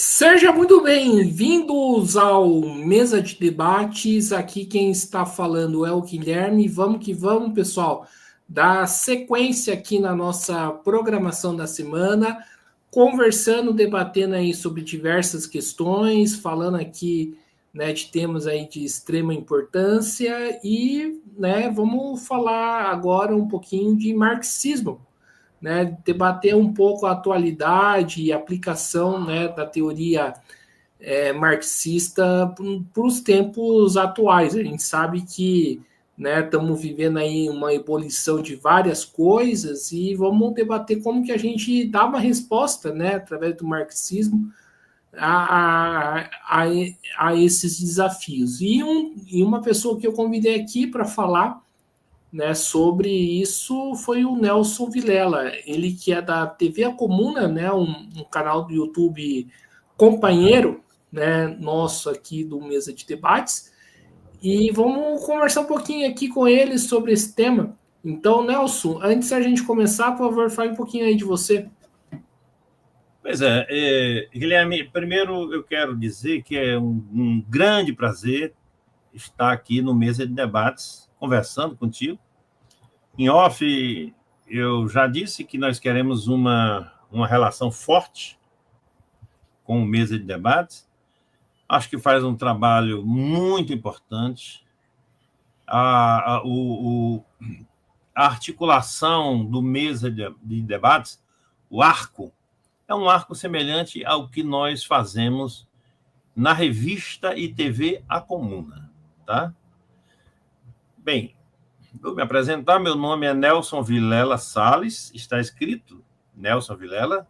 Seja muito bem-vindos ao Mesa de Debates. Aqui quem está falando é o Guilherme. Vamos que vamos, pessoal. Dar sequência aqui na nossa programação da semana, conversando, debatendo aí sobre diversas questões, falando aqui, né, de temas aí de extrema importância e, né, vamos falar agora um pouquinho de marxismo, né, debater um pouco a atualidade e aplicação, né, da teoria marxista para os tempos atuais. A gente sabe que, né, estamos vivendo aí uma ebulição de várias coisas e vamos debater como que a gente dá uma resposta, né, através do marxismo a, a, a esses desafios. E uma pessoa que eu convidei aqui para falar, né, sobre isso foi o Nelson Vilela, ele que é da TV A Comuna, né, um canal do YouTube companheiro, né, nosso aqui do Mesa de Debates, e vamos conversar um pouquinho aqui com ele sobre esse tema. Então, Nelson, antes da gente começar, por favor, fale um pouquinho aí de você. Pois Guilherme, primeiro eu quero dizer que é um grande prazer estar aqui no Mesa de Debates, conversando contigo. Em off, eu já disse que nós queremos uma relação forte com o Mesa de Debates. Acho que faz um trabalho muito importante. A articulação do Mesa de Debates, o arco, é um arco semelhante ao que nós fazemos na revista e TV A Comuna, tá? Bem, vou me apresentar. Meu nome é Nelson Vilela Salles, está escrito Nelson Vilela.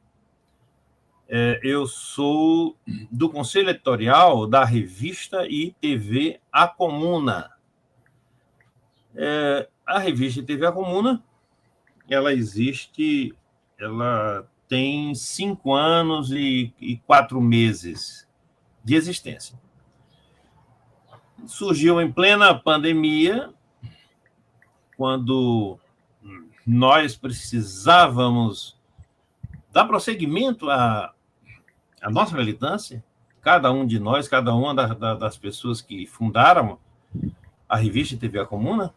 Eu sou do Conselho Editorial da revista e TV A Comuna. A revista e TV A Comuna, ela existe, ela tem 5 anos e 4 meses de existência. Surgiu em plena pandemia, quando nós precisávamos dar prosseguimento à nossa militância, cada um de nós, cada uma das pessoas que fundaram a revista TV A Comuna,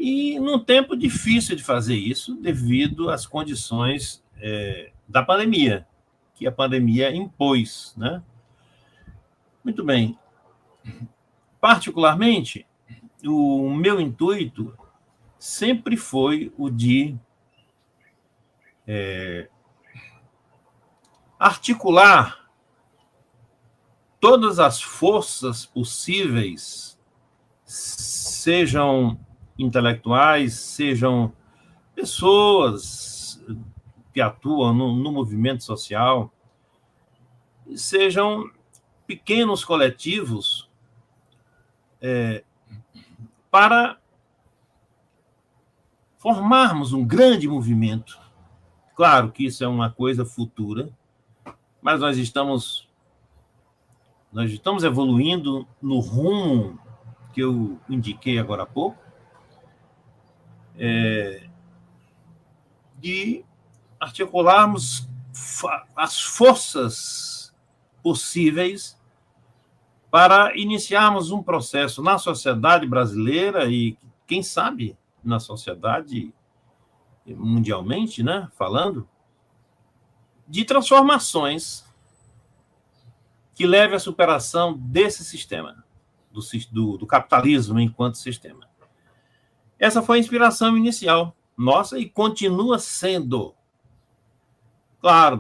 e num tempo difícil de fazer isso, devido às condições da pandemia, que a pandemia impôs, né? Muito bem. Particularmente, o meu intuito sempre foi o de articular todas as forças possíveis, sejam intelectuais, sejam pessoas que atuam no movimento social, sejam pequenos coletivos, para formarmos um grande movimento. Claro que isso é uma coisa futura, mas nós estamos evoluindo no rumo que eu indiquei agora há pouco, de articularmos as forças possíveis para iniciarmos um processo na sociedade brasileira e, quem sabe, na sociedade mundialmente, né, falando, de transformações que leve à superação desse sistema, do capitalismo enquanto sistema. Essa foi a inspiração inicial nossa e continua sendo. Claro,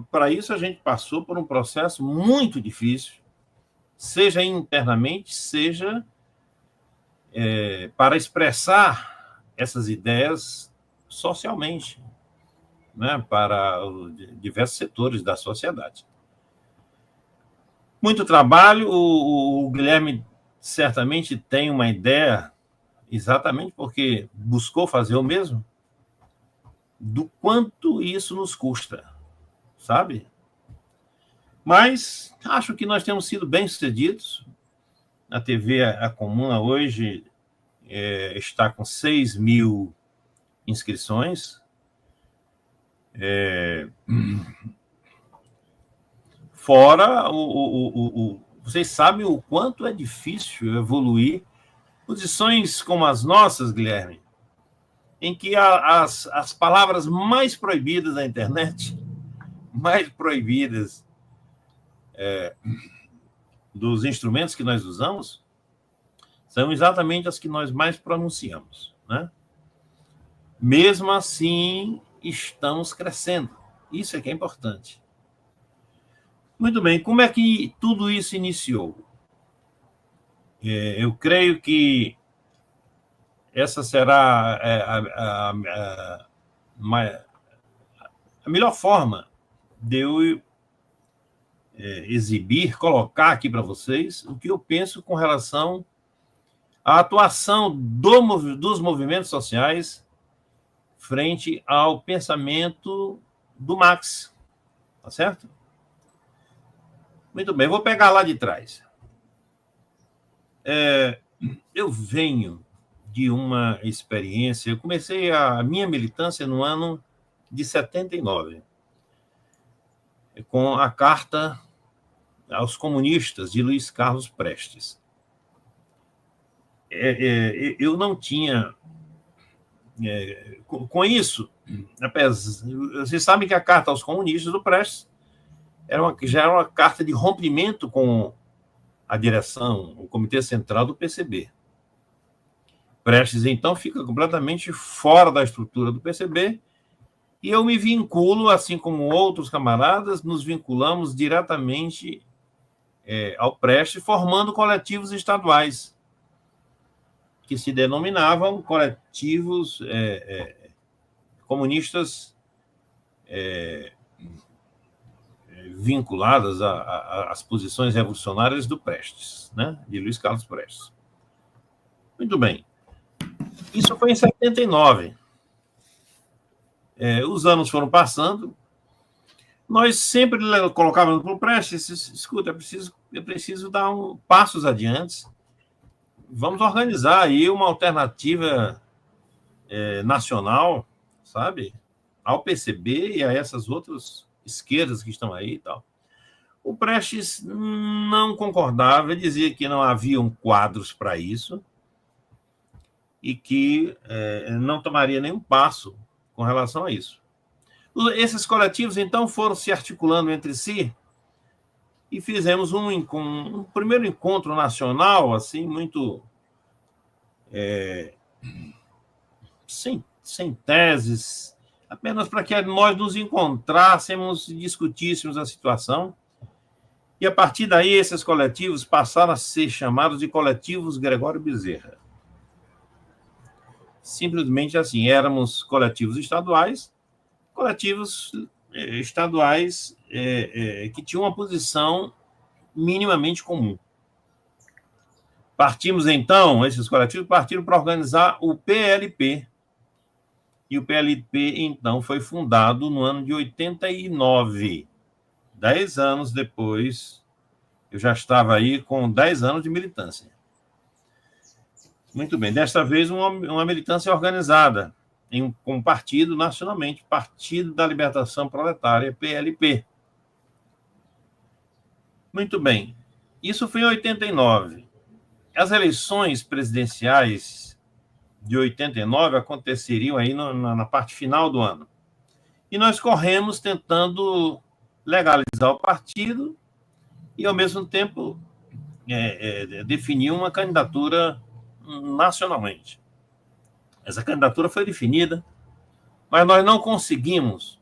para isso a gente passou por um processo muito difícil, seja internamente, seja para expressar essas ideias socialmente, né, para diversos setores da sociedade. Muito trabalho. O Guilherme certamente tem uma ideia, exatamente porque buscou fazer o mesmo, do quanto isso nos custa, sabe? Mas acho que nós temos sido bem-sucedidos. A TV A Comuna hoje está com 6.000 inscrições. Fora vocês sabem o quanto é difícil evoluir posições como as nossas, Guilherme, em que as palavras mais proibidas da internet, mais proibidas dos instrumentos que nós usamos, são exatamente as que nós mais pronunciamos, né? Mesmo assim, estamos crescendo. Isso é que é importante. Muito bem, como é que tudo isso iniciou? Eu creio que essa será a melhor forma de eu exibir, colocar aqui para vocês o que eu penso com relação à atuação dos movimentos sociais frente ao pensamento do Marx, tá certo? Muito bem, vou pegar lá de trás. Eu venho de uma experiência, eu comecei a minha militância no ano de 79, com a Carta aos Comunistas, de Luiz Carlos Prestes. Eu não tinha... com isso, vocês sabem que a Carta aos Comunistas do Prestes já era uma carta de rompimento com a direção, o Comitê Central do PCB. Prestes, então, fica completamente fora da estrutura do PCB, e eu me vinculo, assim como outros camaradas, nos vinculamos diretamente ao Prestes, formando coletivos estaduais, que se denominavam coletivos comunistas vinculadas às posições revolucionárias do Prestes, né? De Luiz Carlos Prestes. Muito bem. Isso foi em 79. Os anos foram passando. Nós sempre colocávamos para o Prestes: escuta, eu preciso dar passos adiante. Vamos organizar aí uma alternativa nacional, sabe? Ao PCB e a essas outras esquerdas que estão aí e tal. O Prestes não concordava, ele dizia que não haviam quadros para isso e que não tomaria nenhum passo com relação a isso. Esses coletivos, então, foram se articulando entre si e fizemos um primeiro encontro nacional, assim, muito... sem teses, apenas para que nós nos encontrássemos e discutíssemos a situação. E, a partir daí, esses coletivos passaram a ser chamados de coletivos Gregório Bezerra. Simplesmente assim, éramos coletivos estaduais que tinham uma posição minimamente comum. Partimos, então, esses coletivos partiram para organizar o PLP. E o PLP, então, foi fundado no ano de 89. 10 anos depois, eu já estava aí com 10 anos de militância. Muito bem. Desta vez, uma militância organizada com um partido nacionalmente, Partido da Libertação Proletária, PLP. Muito bem. Isso foi em 89. As eleições presidenciais de 89 aconteceriam aí na parte final do ano. E nós corremos tentando legalizar o partido e, ao mesmo tempo, definir uma candidatura nacionalmente. Essa candidatura foi definida, mas nós não conseguimos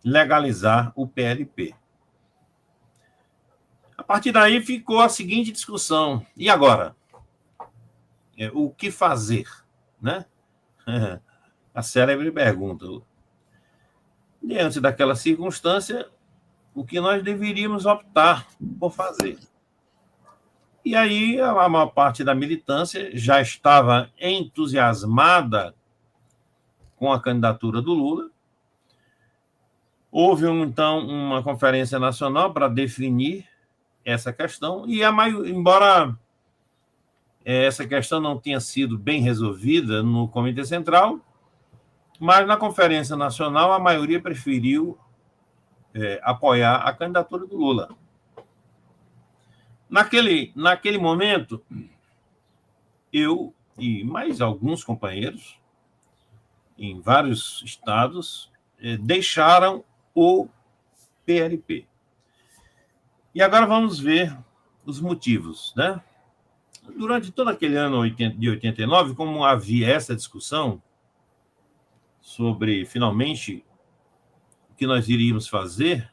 legalizar o PLP. A partir daí ficou a seguinte discussão: e agora? O que fazer? Né? A célebre pergunta. Diante daquela circunstância, o que nós deveríamos optar por fazer? E aí a maior parte da militância já estava entusiasmada com a candidatura do Lula. Houve, então, uma conferência nacional para definir essa questão, e embora essa questão não tenha sido bem resolvida no Comitê Central, mas na Conferência Nacional a maioria preferiu apoiar a candidatura do Lula. Naquele momento, eu e mais alguns companheiros em vários estados deixaram o PLP. E agora vamos ver os motivos, né? Durante todo aquele ano de 89, como havia essa discussão sobre, finalmente, o que nós iríamos fazer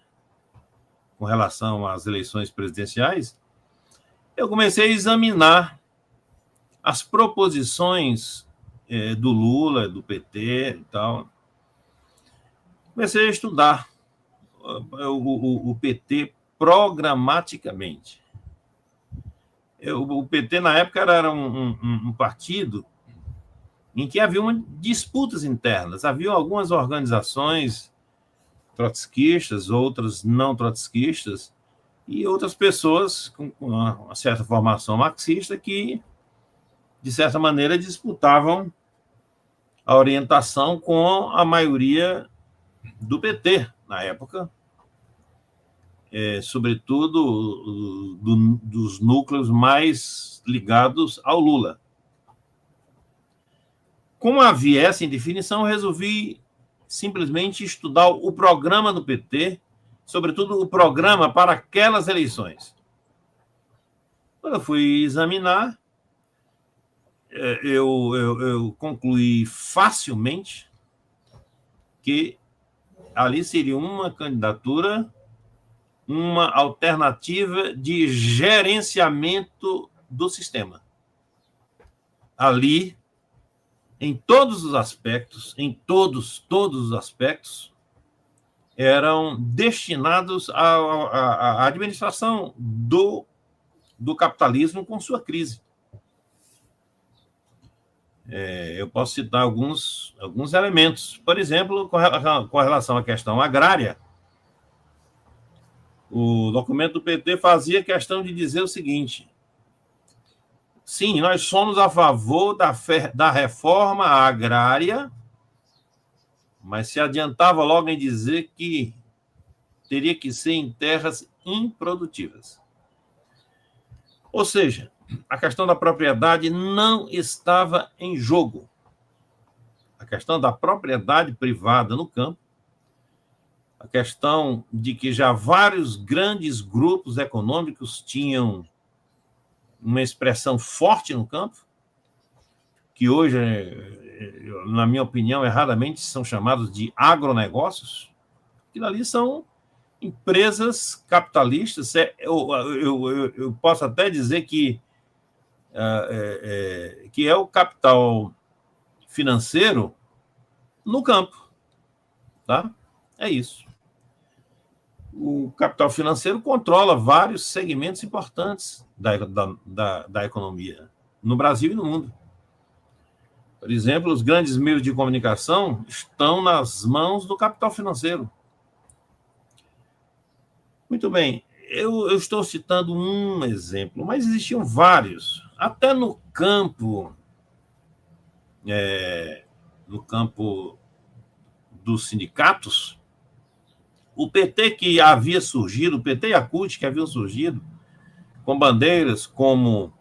com relação às eleições presidenciais, eu comecei a examinar as proposições do Lula, do PT e tal. Comecei a estudar o PT programaticamente. O PT, na época, era um partido em que havia disputas internas. Havia algumas organizações trotskistas, outras não trotskistas, e outras pessoas com uma certa formação marxista que, de certa maneira, disputavam a orientação com a maioria do PT, na época, sobretudo dos núcleos mais ligados ao Lula. Como havia essa indefinição, eu resolvi simplesmente estudar o programa do PT, sobretudo o programa para aquelas eleições. Quando eu fui examinar, eu concluí facilmente que ali seria uma candidatura, uma alternativa de gerenciamento do sistema. Ali, em todos os aspectos, todos os aspectos, eram destinados à administração do capitalismo com sua crise. Eu posso citar alguns elementos. Por exemplo, com relação à questão agrária, o documento do PT fazia questão de dizer o seguinte: sim, nós somos a favor da reforma agrária, mas se adiantava logo em dizer que teria que ser em terras improdutivas. Ou seja, a questão da propriedade não estava em jogo. A questão da propriedade privada no campo, a questão de que já vários grandes grupos econômicos tinham uma expressão forte no campo, que hoje, na minha opinião, erradamente são chamados de agronegócios, que ali são empresas capitalistas. Eu posso até dizer que é o capital financeiro no campo, tá? É isso. O capital financeiro controla vários segmentos importantes da economia, no Brasil e no mundo. Por exemplo, os grandes meios de comunicação estão nas mãos do capital financeiro. Muito bem, eu estou citando um exemplo, mas existiam vários. Até no campo dos sindicatos, o PT que havia surgido, o PT e a CUT que haviam surgido, com bandeiras como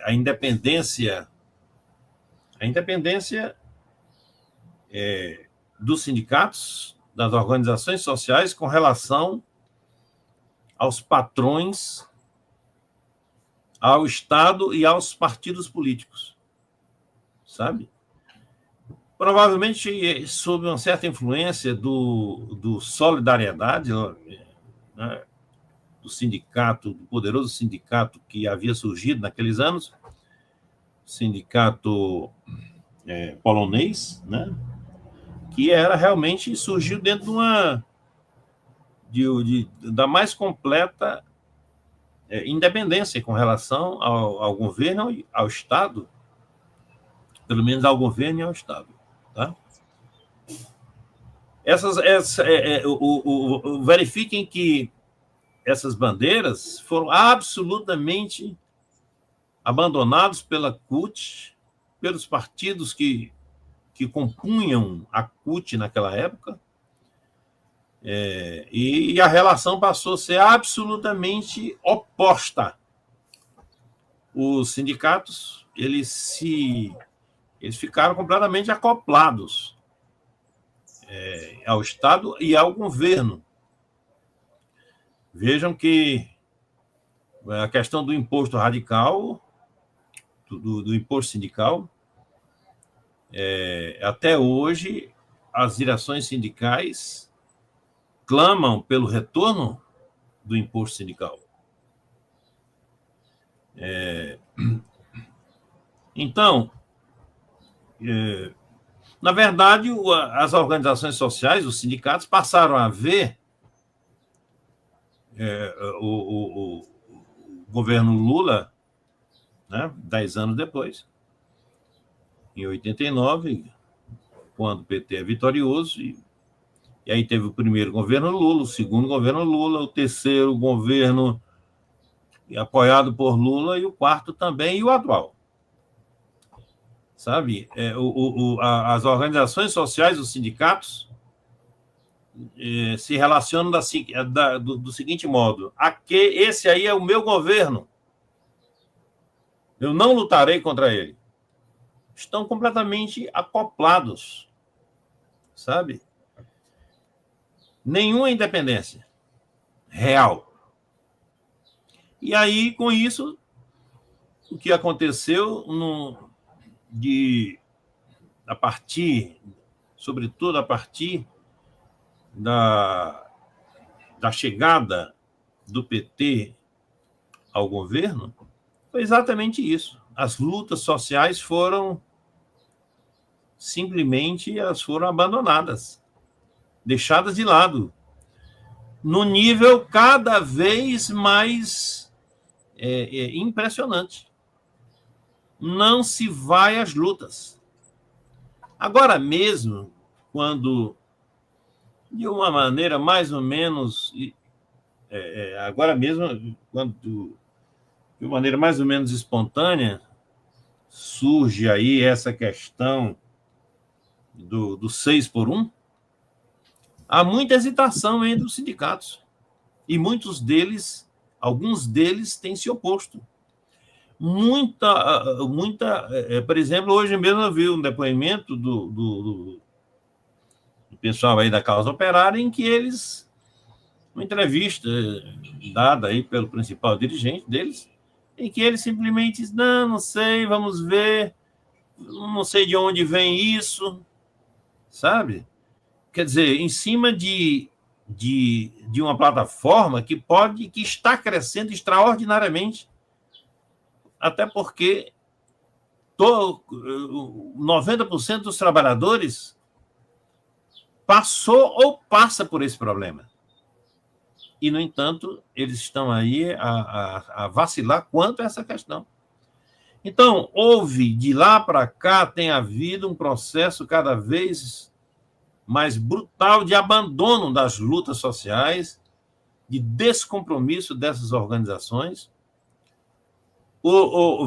a independência dos sindicatos, das organizações sociais com relação aos patrões, ao Estado e aos partidos políticos, sabe? Provavelmente sob uma certa influência do Solidariedade, né, do sindicato, do poderoso sindicato que havia surgido naqueles anos, sindicato polonês, né, que era realmente, surgiu dentro da mais completa independência com relação ao governo, ao Estado, pelo menos ao governo e ao Estado. Tá? Verifiquem que essas bandeiras foram absolutamente abandonadas pela CUT, pelos partidos que compunham a CUT naquela época, E a relação passou a ser absolutamente oposta. Os sindicatos, eles ficaram completamente acoplados ao Estado e ao governo. Vejam que a questão do imposto radical, do imposto sindical, até hoje, as direções sindicais clamam pelo retorno do imposto sindical. Então, na verdade, as organizações sociais, os sindicatos, passaram a ver o governo Lula, né, 10 anos depois, em 89, quando o PT é vitorioso, e aí teve o primeiro governo Lula, o segundo governo Lula, o terceiro governo apoiado por Lula, e o quarto também, e o atual. Sabe? As organizações sociais, os sindicatos, se relacionam do seguinte modo: esse aí é o meu governo, eu não lutarei contra ele. Estão completamente acoplados, sabe? Nenhuma independência real. E aí, com isso, o que aconteceu sobretudo a partir da chegada do PT ao governo, foi exatamente isso. As lutas sociais foram abandonadas, deixadas de lado, no nível cada vez mais impressionante. Não se vai às lutas. Agora mesmo, quando, de uma maneira mais ou menos... agora mesmo, quando, de uma maneira mais ou menos espontânea, surge aí essa questão do 6 por 1, há muita hesitação entre os sindicatos. E alguns deles têm se oposto. Por exemplo, hoje mesmo eu vi um depoimento do pessoal aí da causa operária, em que eles, uma entrevista dada aí pelo principal dirigente deles, em que eles simplesmente dizem: não sei, vamos ver, não sei de onde vem isso, sabe? Quer dizer, em cima de uma plataforma que está crescendo extraordinariamente, até porque 90% dos trabalhadores passou ou passa por esse problema. E, no entanto, eles estão aí a vacilar quanto a essa questão. Então, de lá para cá, tem havido um processo cada vez mais brutal de abandono das lutas sociais, de descompromisso dessas organizações.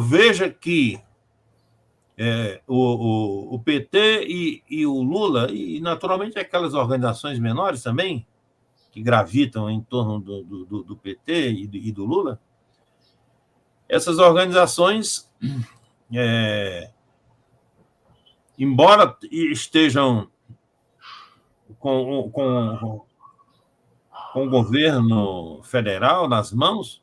Veja que o PT e o Lula, e naturalmente aquelas organizações menores também, que gravitam em torno do PT e do Lula, essas organizações, embora estejam com o governo federal nas mãos,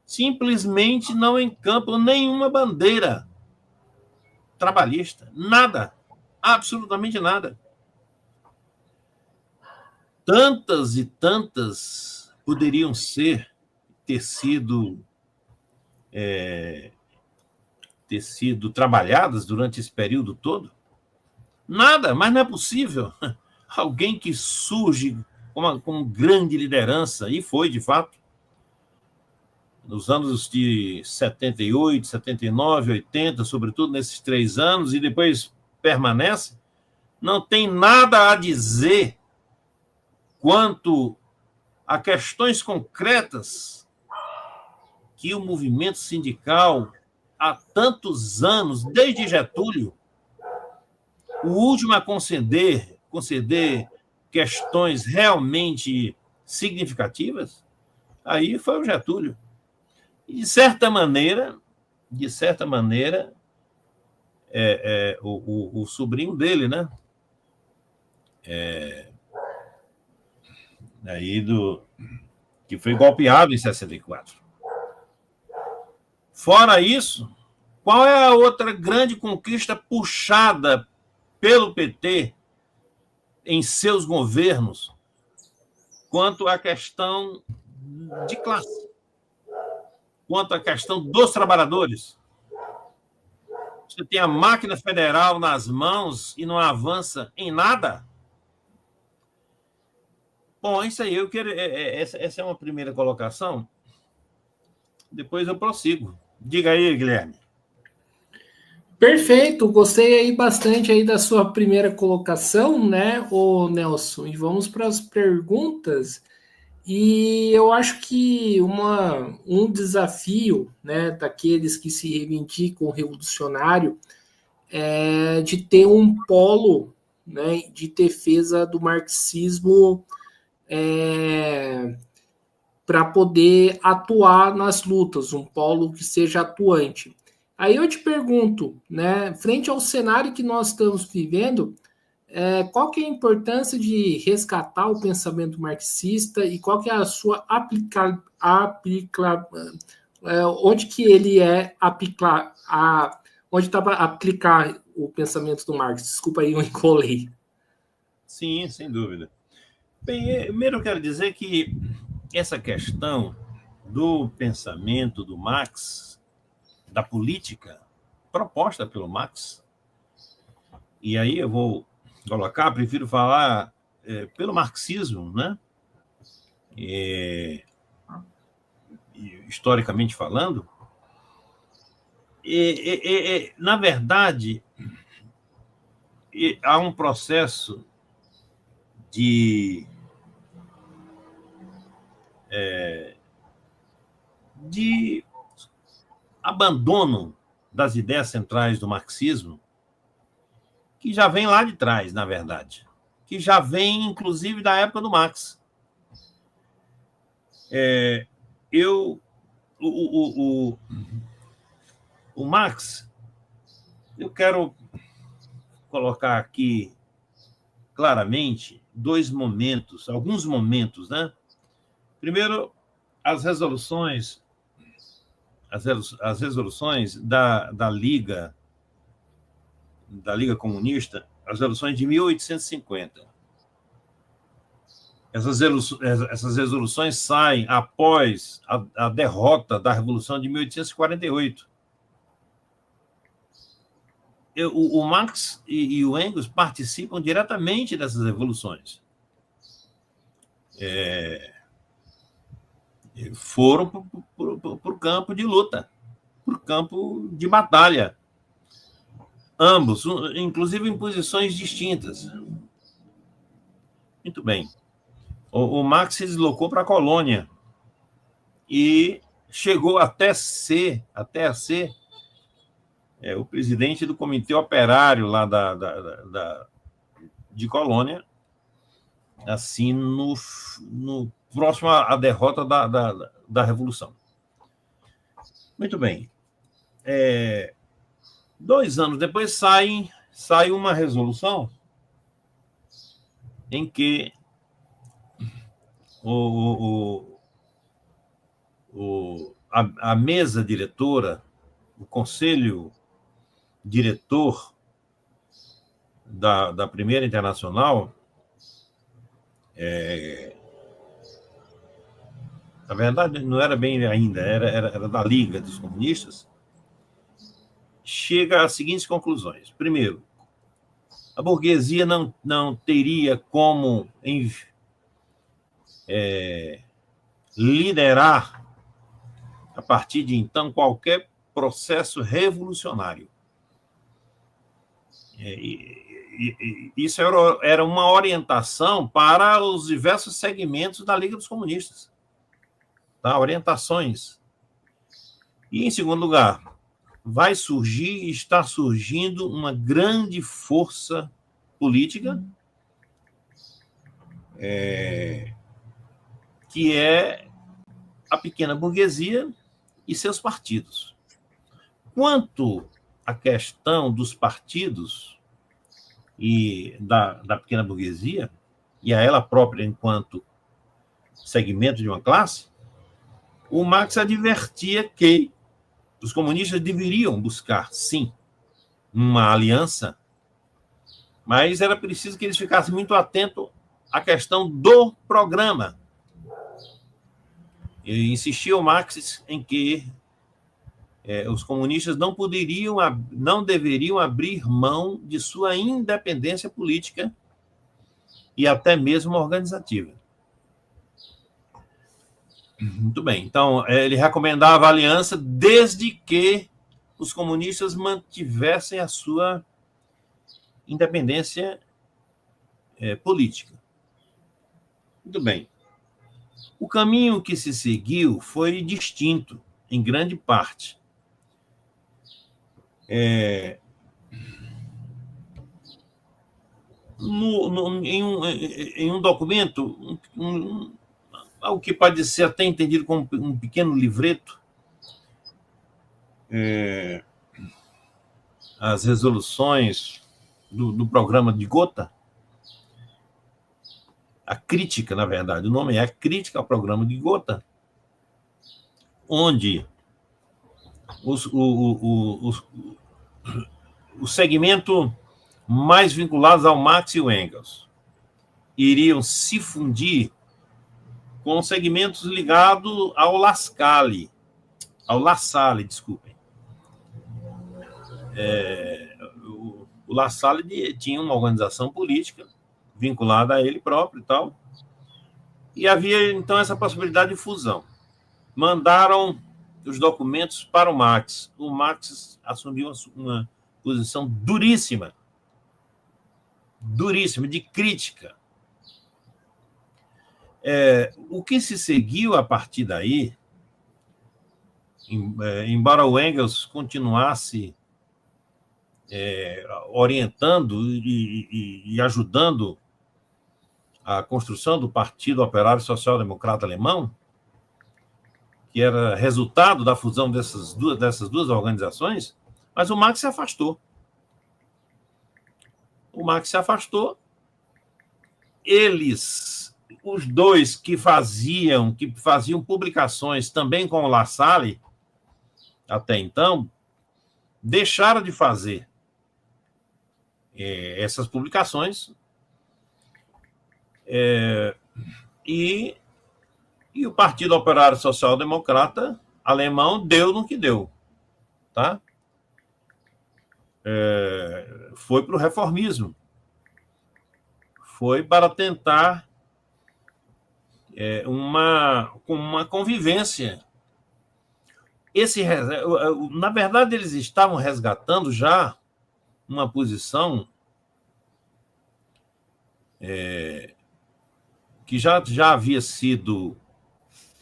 simplesmente não encampam nenhuma bandeira trabalhista. Nada. Absolutamente nada. Tantas e tantas poderiam ter sido trabalhadas durante esse período todo. Nada, mas não é possível. Alguém que surge com grande liderança, e foi, de fato, nos anos de 78, 79, 80, sobretudo nesses 3 anos, e depois permanece, não tem nada a dizer quanto a questões concretas que o movimento sindical, há tantos anos, desde Getúlio, o último a conceder questões realmente significativas, aí foi o Getúlio. E, de certa maneira, o sobrinho dele, né? Que foi golpeado em 64. Fora isso, qual é a outra grande conquista puxada pelo PT em seus governos quanto à questão de classe, quanto à questão dos trabalhadores? Você tem a máquina federal nas mãos e não avança em nada? Bom, isso aí, eu quero. Essa é uma primeira colocação. Depois eu prossigo. Diga aí, Guilherme. Perfeito, gostei aí bastante aí da sua primeira colocação, né, ô Nelson? E vamos para as perguntas. E eu acho que um desafio, né, daqueles que se reivindicam revolucionário é de ter um polo, né, de defesa do marxismo para poder atuar nas lutas, um polo que seja atuante. Aí eu te pergunto, né, frente ao cenário que nós estamos vivendo, qual que é a importância de resgatar o pensamento marxista e qual que é a sua onde que ele onde está para aplicar o pensamento do Marx? Desculpa aí, eu encolei. Sim, sem dúvida. Bem, primeiro eu quero dizer que essa questão do pensamento do Marx, da política proposta pelo Marx, e aí eu vou colocar, prefiro falar pelo marxismo, né? Historicamente falando, na verdade, há um processo de abandono das ideias centrais do marxismo, que já vem lá de trás, na verdade, que já vem, inclusive, da época do Marx. O Marx, eu quero colocar aqui claramente alguns momentos, né? Primeiro, as resoluções da Liga Comunista, as resoluções de 1850. Essas resoluções saem após a derrota da Revolução de 1848. O Marx e o Engels participam diretamente dessas revoluções. Foram para o campo de luta, para o campo de batalha. Ambos, inclusive em posições distintas. Muito bem. O Marx se deslocou para a colônia e chegou até a ser o presidente do Comitê Operário lá de Colônia, assim, no próximo à derrota da Revolução. Muito bem. 2 anos depois sai uma resolução em que a mesa diretora, o conselho diretor da Primeira Internacional, na verdade, não era bem ainda, era da Liga dos Comunistas, chega às seguintes conclusões. Primeiro, a burguesia não teria como liderar, a partir de então, qualquer processo revolucionário. Isso era uma orientação para os diversos segmentos da Liga dos Comunistas. Tá? Orientações. E, em segundo lugar, está surgindo uma grande força política que é a pequena burguesia e seus partidos. Quanto à questão dos partidos e da pequena burguesia, e a ela própria enquanto segmento de uma classe, o Marx advertia que os comunistas deveriam buscar, sim, uma aliança, mas era preciso que eles ficassem muito atentos à questão do programa. E insistia o Marx em que os comunistas não deveriam abrir mão de sua independência política e até mesmo organizativa. Muito bem. Então, ele recomendava a aliança desde que os comunistas mantivessem a sua independência política. Muito bem. O caminho que se seguiu foi distinto, em grande parte. Em um documento, algo que pode ser até entendido como um pequeno livreto, as resoluções do programa de Gotha, a crítica, na verdade, o nome é a crítica ao programa de Gotha, onde o segmento mais vinculados ao Marx e o Engels iriam se fundir com segmentos ligados ao La Salle, desculpem. O La Salle tinha uma organização política vinculada a ele próprio e tal, e havia, então, essa possibilidade de fusão. Mandaram os documentos para o Marx. O Marx assumiu uma posição duríssima, de crítica. O que se seguiu a partir daí, embora o Engels continuasse orientando e ajudando a construção do Partido Operário Social Democrata Alemão, que era resultado da fusão dessas duas organizações, mas o Marx se afastou. Eles, os dois que faziam publicações também com o La Salle, até então, deixaram de fazer essas publicações e o Partido Operário Social Democrata Alemão deu no que deu, tá? Foi para o reformismo, foi para tentar uma convivência. Na verdade, eles estavam resgatando já uma posição que já havia sido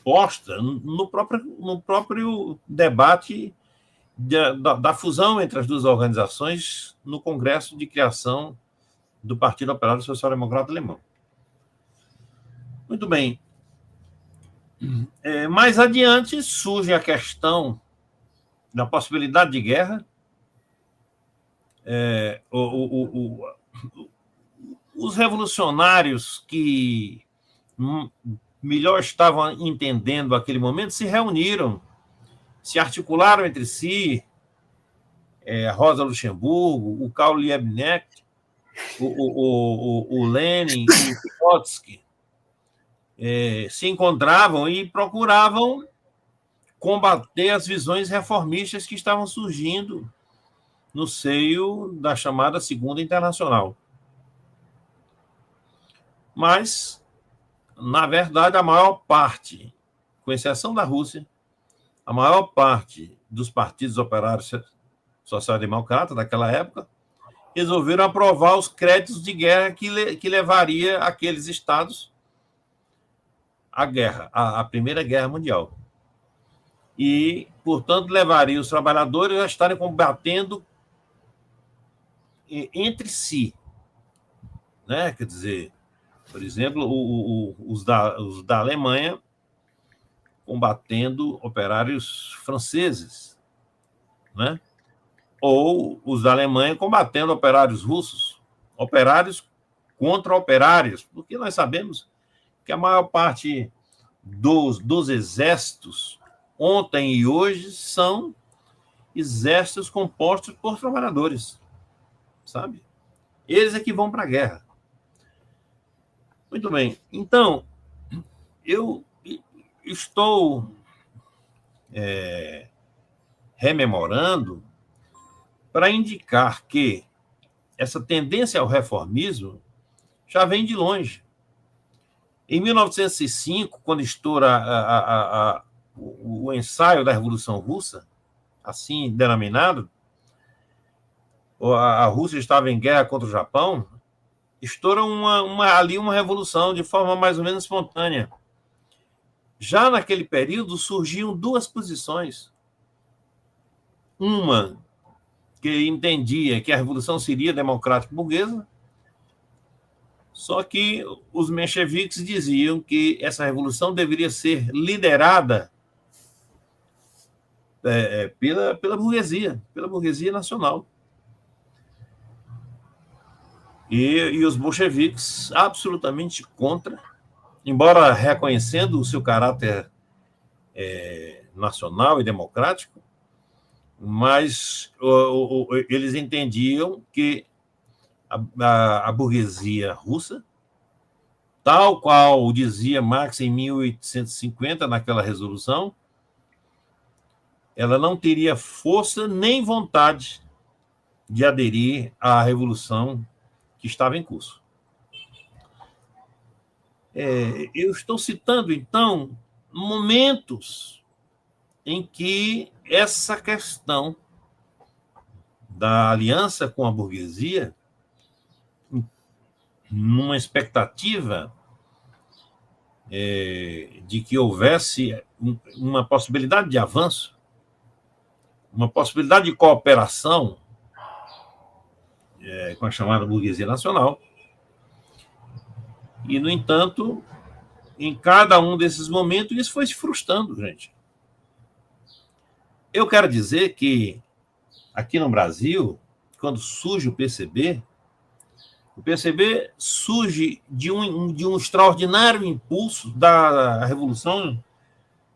posta no próprio debate da fusão entre as duas organizações no Congresso de Criação do Partido Operário Social Democrata Alemão. Muito bem. Mais adiante surge a questão da possibilidade de guerra. Os revolucionários que melhor estavam entendendo aquele momento se reuniram, se articularam entre si, a Rosa Luxemburgo, o Karl Liebknecht, o Lenin, o Trotsky, se encontravam e procuravam combater as visões reformistas que estavam surgindo no seio da chamada Segunda Internacional. Mas, na verdade, a maior parte, com exceção da Rússia, a maior parte dos partidos operários social-democratas daquela época resolveram aprovar os créditos de guerra que levaria aqueles estados à guerra, à Primeira Guerra Mundial. E, portanto, levaria os trabalhadores a estarem combatendo entre si, né? Quer dizer, Por exemplo, os da Alemanha combatendo operários franceses, né? Ou os da Alemanha combatendo operários russos, operários contra operários, porque nós sabemos que a maior parte dos exércitos, ontem e hoje, são exércitos compostos por trabalhadores, sabe? Eles é que vão para a guerra. Muito bem. Então, eu estou rememorando para indicar que essa tendência ao reformismo já vem de longe. Em 1905, quando estoura o ensaio da Revolução Russa, assim denominado, a Rússia estava em guerra contra o Japão, estoura ali uma revolução de forma mais ou menos espontânea. Já naquele período surgiam duas posições. Uma que entendia que a revolução seria democrática burguesa, só que os mencheviques diziam que essa revolução deveria ser liderada pela burguesia nacional. E os bolcheviques absolutamente contra, embora reconhecendo o seu caráter nacional e democrático, mas eles entendiam que a burguesia russa, tal qual dizia Marx em 1850, naquela resolução, ela não teria força nem vontade de aderir à revolução que estava em curso. Eu estou citando, então, momentos em que essa questão da aliança com a burguesia, numa expectativa de que houvesse uma possibilidade de avanço, uma possibilidade de cooperação com a chamada burguesia nacional. E, no entanto, em cada um desses momentos, isso foi se frustrando, gente. Eu quero dizer que, aqui no Brasil, quando surge o PCB surge de um extraordinário impulso da Revolução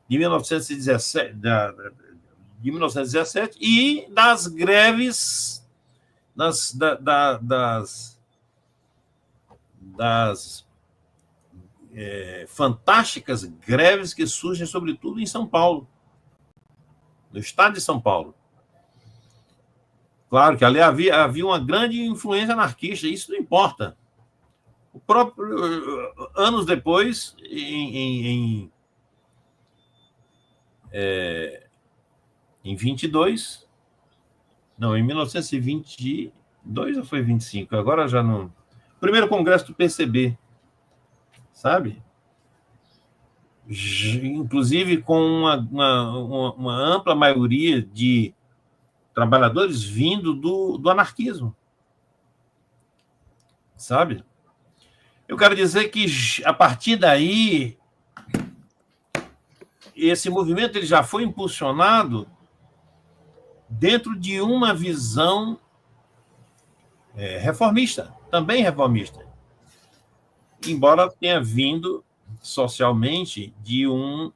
de 1917 e das greves, das fantásticas greves que surgem, sobretudo, em São Paulo, no estado de São Paulo. Claro que ali havia uma grande influência anarquista, isso não importa. O próprio, anos depois, em 22, não, em 1922 ou foi 25? Agora já não. Primeiro congresso do PCB, sabe? Inclusive com uma ampla maioria de trabalhadores vindo do anarquismo, sabe? Eu quero dizer que, a partir daí, esse movimento ele já foi impulsionado dentro de uma visão reformista, também reformista, embora tenha vindo socialmente de um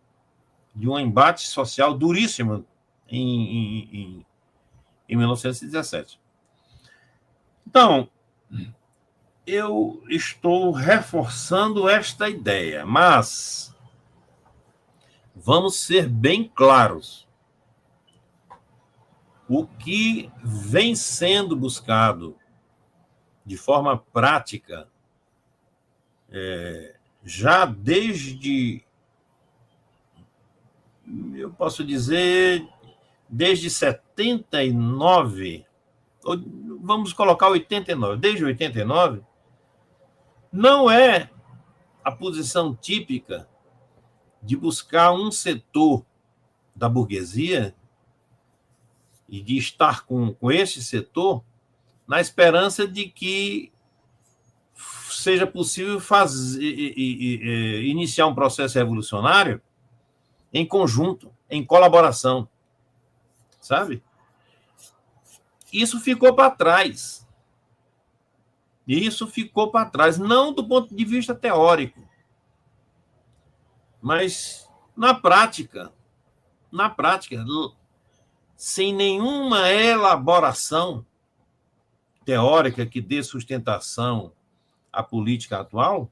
embate social duríssimo em 1917. Então, eu estou reforçando esta ideia, mas vamos ser bem claros. O que vem sendo buscado de forma prática, já desde, eu posso dizer, desde 79, ou vamos colocar 89, desde 89, não é a posição típica de buscar um setor da burguesia e de estar com esse setor na esperança de que seja possível iniciar um processo revolucionário em conjunto, em colaboração, sabe? Isso ficou para trás. Isso ficou para trás, não do ponto de vista teórico, mas na prática, sem nenhuma elaboração teórica que dê sustentação à política atual,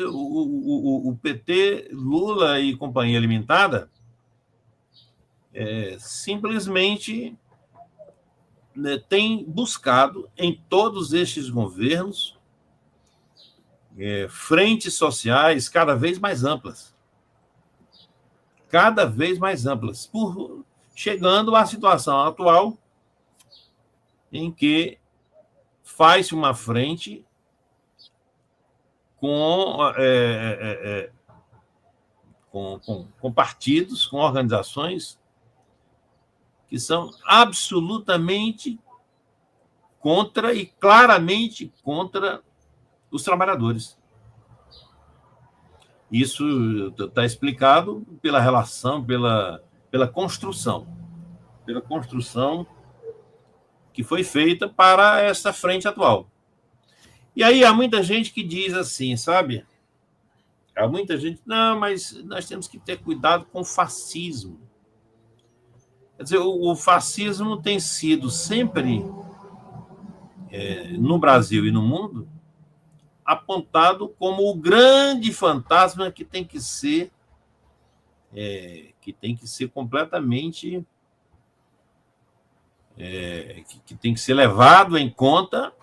o PT, Lula e Companhia Limitada simplesmente tem buscado em todos estes governos frentes sociais cada vez mais amplas, chegando à situação atual em que faz-se uma frente com partidos, com organizações que são absolutamente contra e claramente contra os trabalhadores. Isso está explicado pela relação, pela construção que foi feita para essa frente atual. E aí há muita gente que diz assim, sabe? Há muita gente, não, mas nós temos que ter cuidado com o fascismo. Quer dizer, o fascismo tem sido sempre, no Brasil e no mundo, apontado como o grande fantasma que tem que ser completamente que tem que ser levado em conta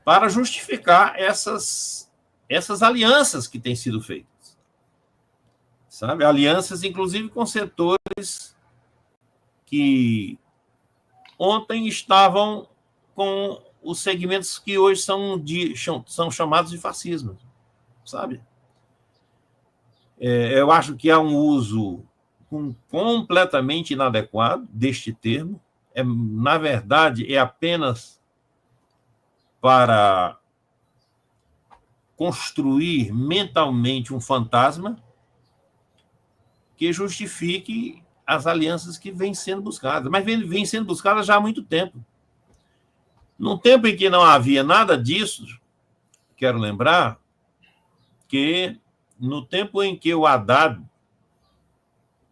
para justificar essas alianças que têm sido feitas, sabe? Alianças, inclusive, com setores que ontem estavam com os segmentos que hoje são chamados de fascismo, sabe? Eu acho que há um uso completamente inadequado deste termo. Na verdade, é apenas para construir mentalmente um fantasma que justifique as alianças que vêm sendo buscadas. Mas vêm sendo buscadas já há muito tempo. Num tempo em que não havia nada disso, quero lembrar que no tempo em que o Haddad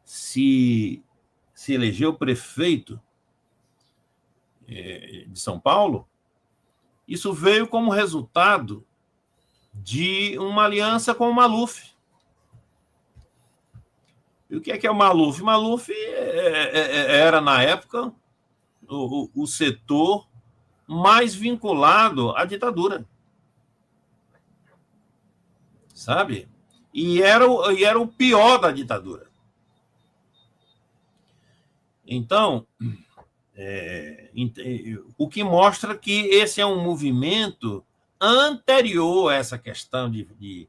se elegeu prefeito de São Paulo, isso veio como resultado de uma aliança com o Maluf. E o que é o Maluf? O Maluf era, na época, o setor mais vinculado à ditadura. Sabe? E era o pior da ditadura. Então, o que mostra que esse é um movimento anterior a essa questão de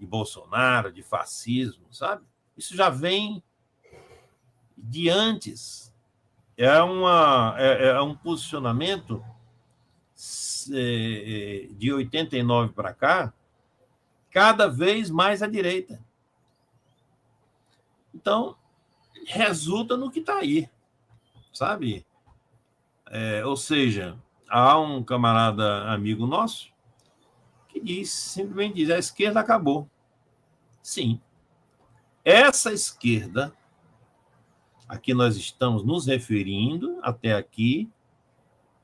Bolsonaro, de fascismo, sabe? Isso já vem de antes. É um posicionamento de 89 para cá, cada vez mais à direita. Então, resulta no que está aí, sabe? Ou seja, há um camarada amigo nosso que simplesmente diz, a esquerda acabou. Sim. Essa esquerda a que nós estamos nos referindo até aqui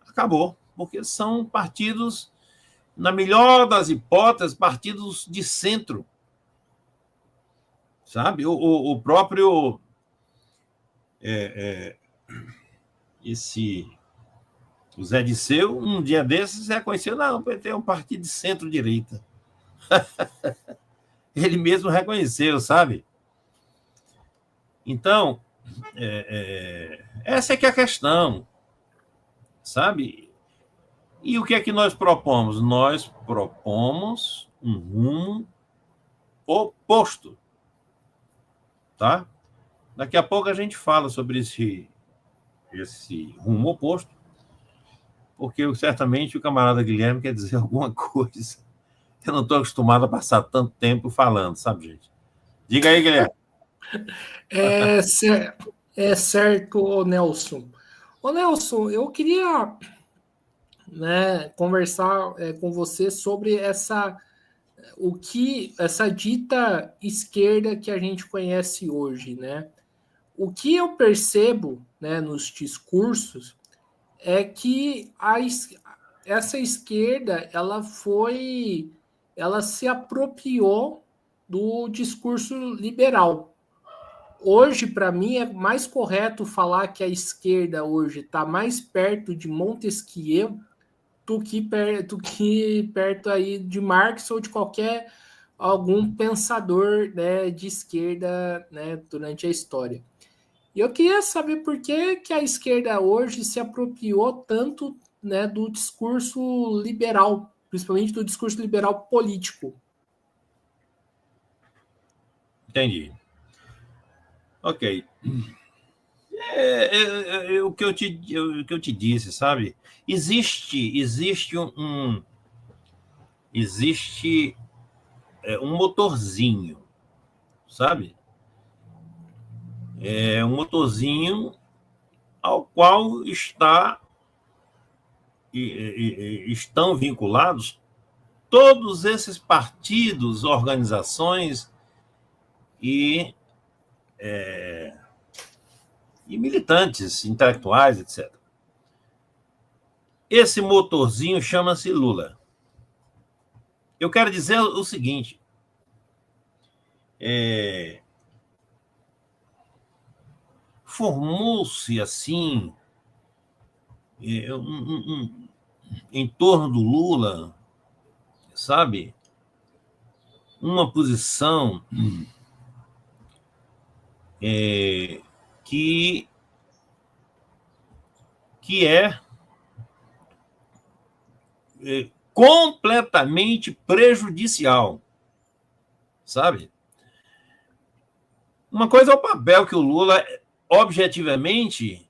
acabou, porque são partidos, na melhor das hipóteses, partidos de centro. Sabe? O próprio o Zé Disseu, um dia desses, reconheceu, não, o PT é um partido de centro-direita. Ele mesmo reconheceu, sabe? Então, essa é que é a questão, sabe? E o que é que nós propomos? Nós propomos um rumo oposto, tá? Daqui a pouco a gente fala sobre esse rumo oposto, porque certamente o camarada Guilherme quer dizer alguma coisa. Eu não estou acostumado a passar tanto tempo falando, sabe, gente? Diga aí, Guilherme. É, é certo, ô Nelson. Ô Nelson, eu queria, né, conversar com você sobre essa dita esquerda que a gente conhece hoje, né? O que eu percebo, né, nos discursos é que essa esquerda ela se apropriou do discurso liberal. Hoje, para mim, é mais correto falar que a esquerda hoje está mais perto de Montesquieu do que perto aí de Marx ou de qualquer algum pensador, né, de esquerda, né, durante a história. E eu queria saber por que a esquerda hoje se apropriou tanto, né, do discurso liberal, principalmente do discurso liberal político. Entendi. Ok. O que eu te disse, sabe? Existe um motorzinho, sabe? É um motorzinho ao qual estão vinculados todos esses partidos, organizações e, e militantes intelectuais, etc. Esse motorzinho chama-se Lula. Eu quero dizer o seguinte: formou-se assim, em torno do Lula, sabe, uma posição que é completamente prejudicial, sabe? Uma coisa é o papel que o Lula objetivamente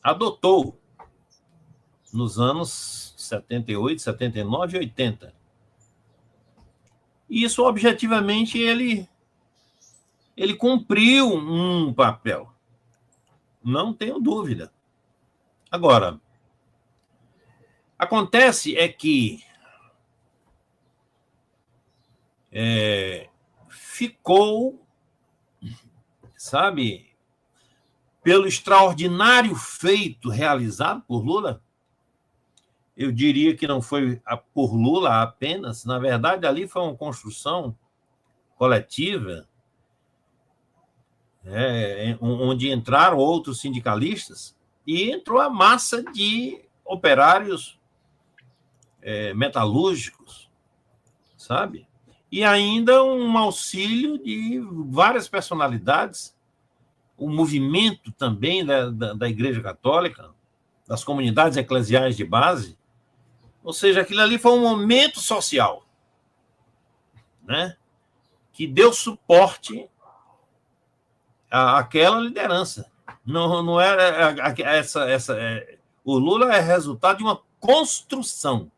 adotou nos anos 78, 79 e 80. E isso, objetivamente, ele cumpriu um papel. Não tenho dúvida. Agora, acontece é que ficou, sabe, pelo extraordinário feito realizado por Lula. Eu diria que não foi por Lula apenas, na verdade, ali foi uma construção coletiva, onde entraram outros sindicalistas e entrou a massa de operários metalúrgicos, sabe? E ainda um auxílio de várias personalidades, o movimento também da Igreja Católica, das comunidades eclesiais de base. Ou seja, aquilo ali foi um momento social, né, que deu suporte àquela liderança. Não era o Lula é resultado de uma construção.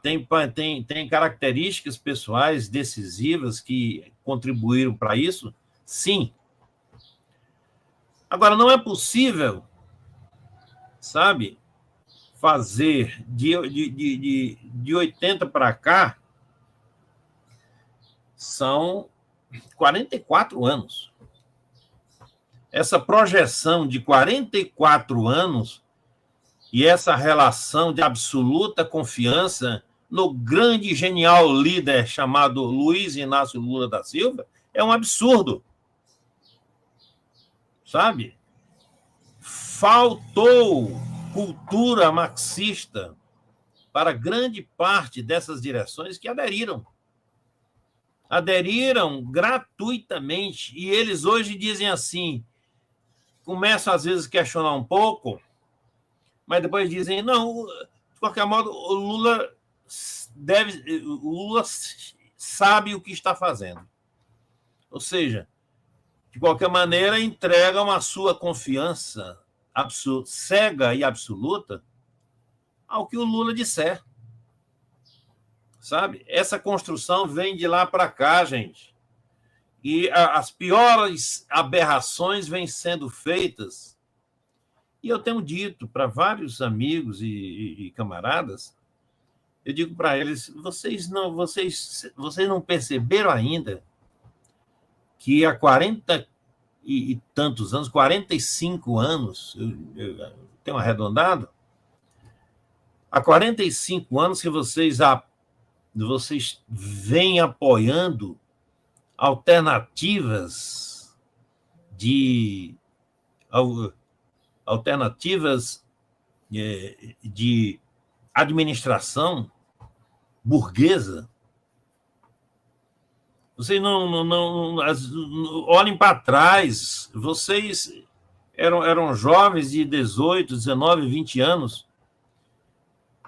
Tem características pessoais decisivas que contribuíram para isso? Sim. Agora, não é possível, sabe, fazer de 80 para cá, são 44 anos. Essa projeção de 44 anos e essa relação de absoluta confiança no grande e genial líder chamado Luiz Inácio Lula da Silva é um absurdo. Sabe? Faltou cultura marxista para grande parte dessas direções que aderiram. Aderiram gratuitamente. E eles hoje dizem assim, começam às vezes a questionar um pouco, mas depois dizem, não, de qualquer modo, o Lula sabe o que está fazendo. Ou seja, de qualquer maneira, entregam a sua confiança cega e absoluta ao que o Lula disser. Sabe? Essa construção vem de lá para cá, gente. E as piores aberrações vêm sendo feitas. E eu tenho dito para vários amigos e camaradas, eu digo para eles, vocês não perceberam ainda que há 40 e tantos anos, 45 anos, eu tenho arredondado, há 45 anos que vocês vêm apoiando alternativas de administração burguesa. Vocês não olhem para trás. Vocês eram jovens de 18, 19, 20 anos,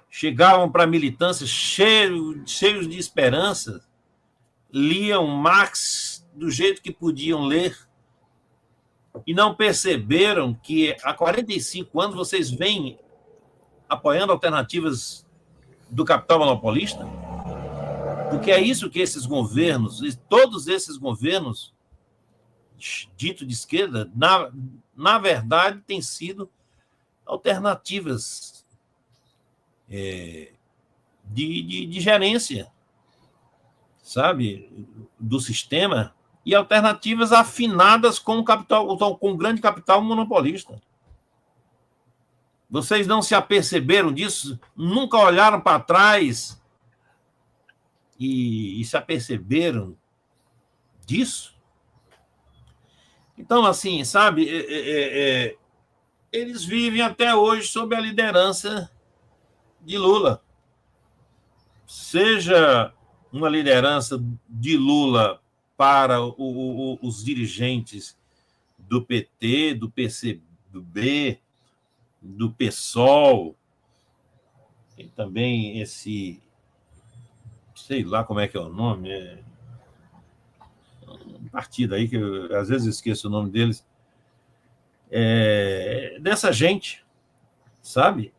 chegavam para a militância cheios de esperança, liam Marx do jeito que podiam ler e não perceberam que há 45 anos vocês vêm apoiando alternativas do capital monopolista? Porque é isso que esses governos, todos esses governos, dito de esquerda, na verdade, têm sido alternativas de gerência, sabe, do sistema, e alternativas afinadas com o grande capital monopolista. Vocês não se aperceberam disso? Nunca olharam para trás e se aperceberam disso? Então, assim, sabe, eles vivem até hoje sob a liderança de Lula. Seja uma liderança de Lula para os dirigentes do PT, do PCB, do PSOL, e também esse, sei lá como é que é o nome, um partido aí que eu, às vezes, esqueço o nome deles, dessa gente, sabe?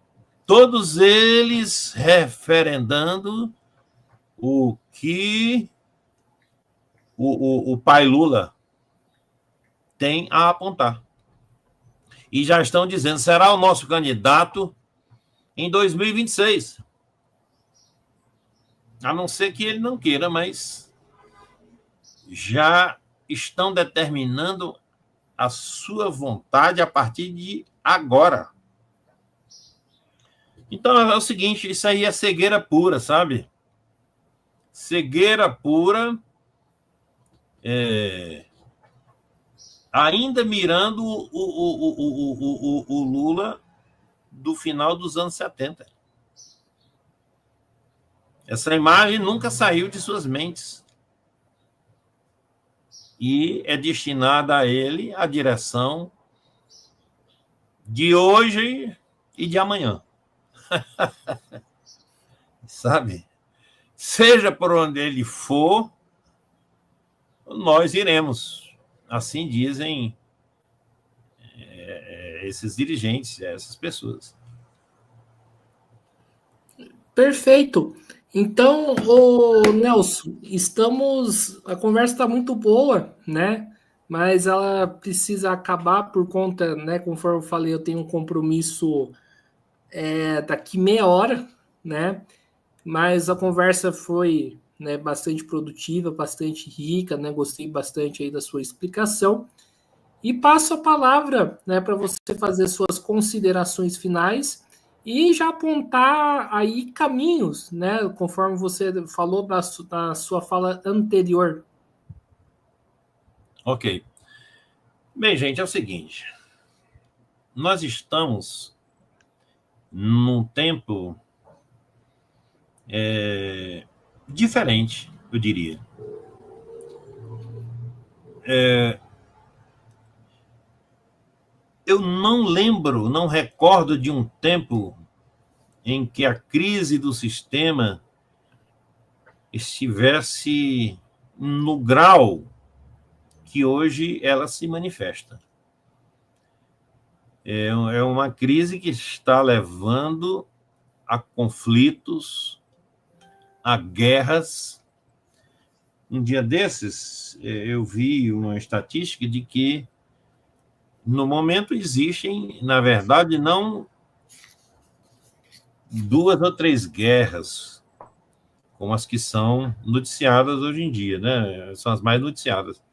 Todos eles referendando o que o pai Lula tem a apontar. E já estão dizendo, será o nosso candidato em 2026. A não ser que ele não queira, mas já estão determinando a sua vontade a partir de agora. Então é o seguinte, isso aí é cegueira pura, sabe? Cegueira pura, ainda mirando o Lula do final dos anos 70. Essa imagem nunca saiu de suas mentes. E é destinada a ele a direção de hoje e de amanhã. Sabe? Seja por onde ele for, nós iremos. Assim dizem esses dirigentes, essas pessoas. Perfeito. Então, Nelson, a conversa está muito boa, né? Mas ela precisa acabar por conta, né? Conforme eu falei, eu tenho um compromisso daqui meia hora, né? Mas a conversa foi, né, bastante produtiva, bastante rica, né? Gostei bastante aí da sua explicação. E passo a palavra, né, para você fazer suas considerações finais e já apontar aí caminhos, né, conforme você falou na sua fala anterior. Ok. Bem, gente, é o seguinte. Nós estamos num tempo diferente, eu diria. Eu não recordo de um tempo em que a crise do sistema estivesse no grau que hoje ela se manifesta. É uma crise que está levando a conflitos, a guerras. Um dia desses, eu vi uma estatística de que, no momento, existem, na verdade, não 2 ou 3 guerras, como as que são noticiadas hoje em dia, né? São as mais noticiadas.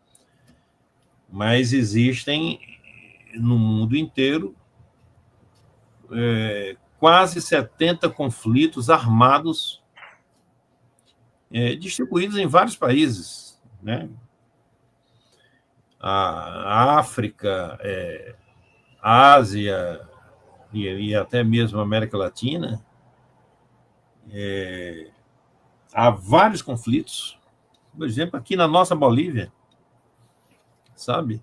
Mas existem, no mundo inteiro, quase 70 conflitos armados distribuídos em vários países, né? A África, a Ásia e até mesmo a América Latina, há vários conflitos. Por exemplo, aqui na nossa Bolívia, sabe?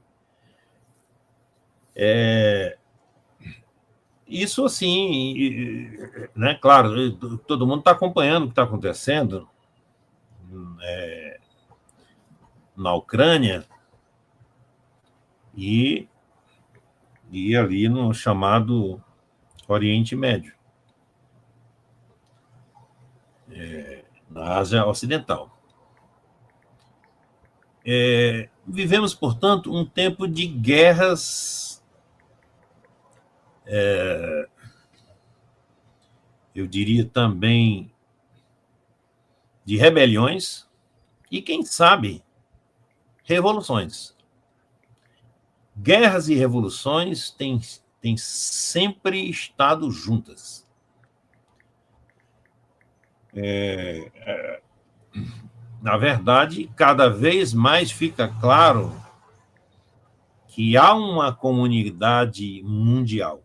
Isso assim, né? Claro, todo mundo está acompanhando o que está acontecendo na Ucrânia e ali no chamado Oriente Médio, na Ásia Ocidental. Vivemos, portanto, um tempo de guerras, eu diria também de rebeliões e, quem sabe, revoluções. Guerras e revoluções têm sempre estado juntas. Na verdade, cada vez mais fica claro que há uma comunidade mundial,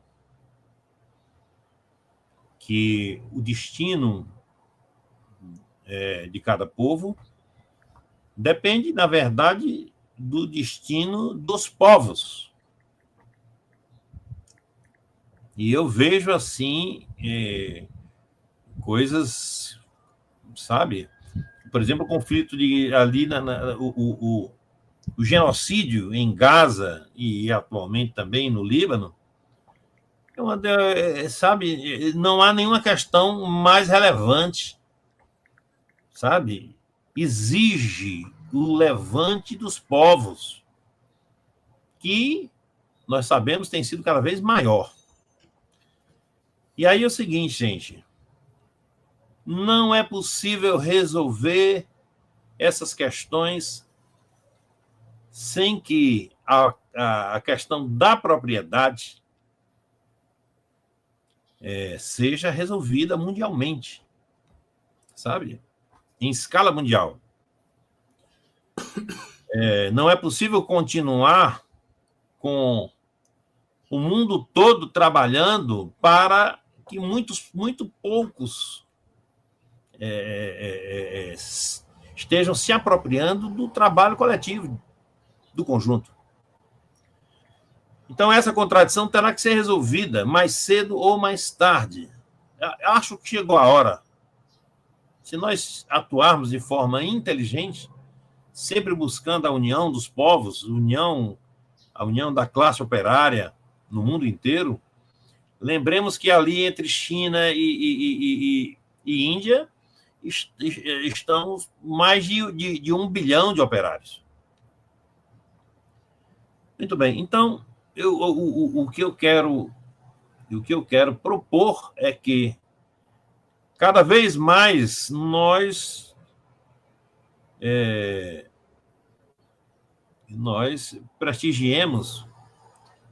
que o destino de cada povo depende, na verdade, do destino dos povos. E eu vejo, assim, coisas, sabe? Por exemplo, o conflito ali, o genocídio em Gaza e atualmente também no Líbano, sabe, não há nenhuma questão mais relevante, sabe? Exige o levante dos povos, que nós sabemos tem sido cada vez maior. E aí é o seguinte, gente, não é possível resolver essas questões sem que a questão da propriedade seja resolvida mundialmente, sabe? Em escala mundial. Não é possível continuar com o mundo todo trabalhando para que muito poucos estejam se apropriando do trabalho coletivo, do conjunto. Então, essa contradição terá que ser resolvida mais cedo ou mais tarde. Eu acho que chegou a hora. Se nós atuarmos de forma inteligente, sempre buscando a união dos povos, a união da classe operária no mundo inteiro, lembremos que ali entre China e Índia estão mais de 1 bilhão de operários. Muito bem, então, o que eu quero propor é que cada vez mais nós prestigiemos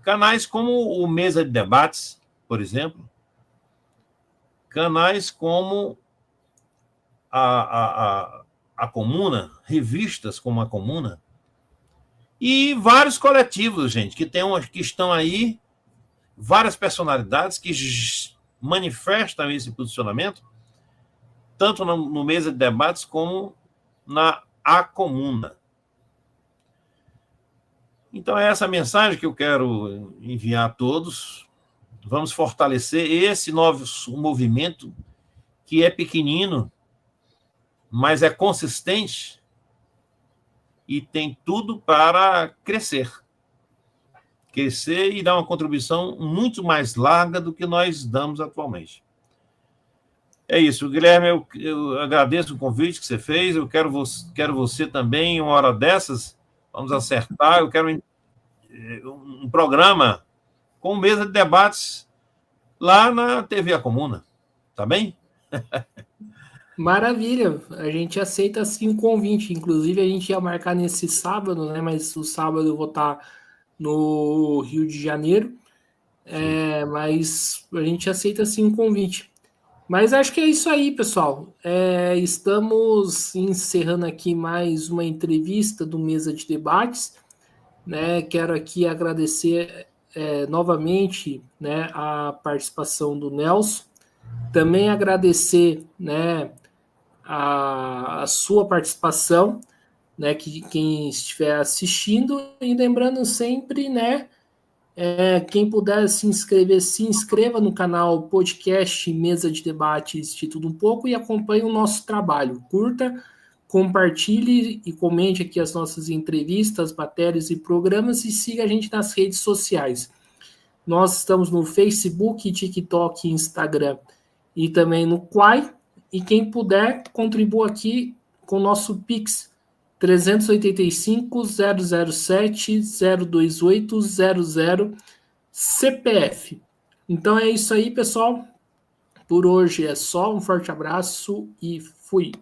canais como o Mesa de Debates, por exemplo, canais como a Comuna, revistas como a Comuna, e vários coletivos, gente, que estão aí, várias personalidades que manifestam esse posicionamento, tanto no Mesa de Debates como na Comuna. Então, é essa mensagem que eu quero enviar a todos. Vamos fortalecer esse novo movimento, que é pequenino, mas é consistente e tem tudo para crescer. enriquecer e dar uma contribuição muito mais larga do que nós damos atualmente. É isso, Guilherme, eu agradeço o convite que você fez, eu quero você também, uma hora dessas, vamos acertar, eu quero um programa com mesa de debates lá na TV A Comuna, tá bem? Maravilha, a gente aceita sim o convite, inclusive a gente ia marcar nesse sábado, né, mas o sábado eu vou estar no Rio de Janeiro, mas a gente aceita sim o convite. Mas acho que é isso aí, pessoal. Estamos encerrando aqui mais uma entrevista do Mesa de Debates, né? Quero aqui agradecer novamente, né, a participação do Nelson. Também agradecer, né, a sua participação, né, que quem estiver assistindo, e lembrando sempre, né, quem puder se inscreva no canal podcast Mesa de Debates de Tudo Um Pouco e acompanhe o nosso trabalho. Curta, compartilhe e comente aqui as nossas entrevistas, matérias e programas e siga a gente nas redes sociais. Nós estamos no Facebook, TikTok, Instagram e também no Quai. E quem puder, contribua aqui com o nosso Pix 385-007-02800 CPF. Então é isso aí, pessoal. Por hoje é só. Um forte abraço e fui.